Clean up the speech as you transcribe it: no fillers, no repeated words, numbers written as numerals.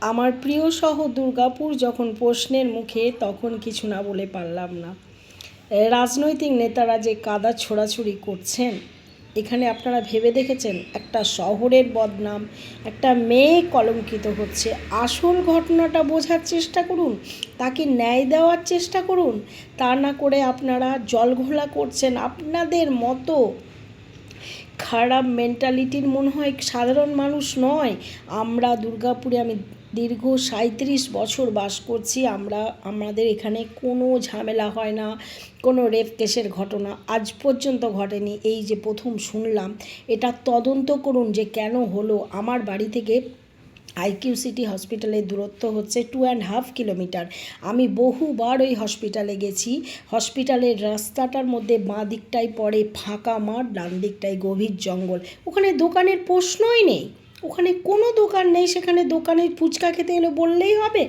আমার প্রিয় শহর দুর্গাপুর যখন প্রশ্নের মুখে, তখন কিছু না বলে পারলাম না। রাজনৈতিক নেতারা যে কাদা ছোড়াছুড়ি করছেন, এখানে আপনারা ভেবে দেখেছেন একটা শহরের বদনাম, একটা মেয়ে কলঙ্কিত হচ্ছে। আসল ঘটনাটা বোঝার চেষ্টা করুন, তাকে ন্যায় দেওয়ার চেষ্টা করুন। তা না করে আপনারা জলঘোলা করছেন। আপনাদের মতো খারাপ মেন্টালিটির মনে হয় সাধারণ মানুষ নয়। আমরা দুর্গাপুরে, আমি দীর্ঘ 37 বছর বাস করছি। আমাদের এখানে কোনো ঝামেলা হয় না, কোনো রেপ কেসের ঘটনা আজ পর্যন্ত ঘটেনি। এই যে প্রথম শুনলাম, এটা তদন্ত করুন যে কেন হলো। আমার বাড়ি থেকে আইকিউ সিটি হসপিটালের দূরত্ব হচ্ছে 2.5 কিলোমিটার। আমি বহুবার ওই হসপিটালে গেছি। হসপিটালের রাস্তাটার মধ্যে বাঁ দিকটায় পড়ে ফাঁকা মাঠ, ডান দিকটায় গভীর জঙ্গল। ওখানে দোকানের প্রশ্নই নেই, ওখানে কোনো দোকান নেই। সেখানে দোকানে ফুচকা খেতে এলে বললেই হবে?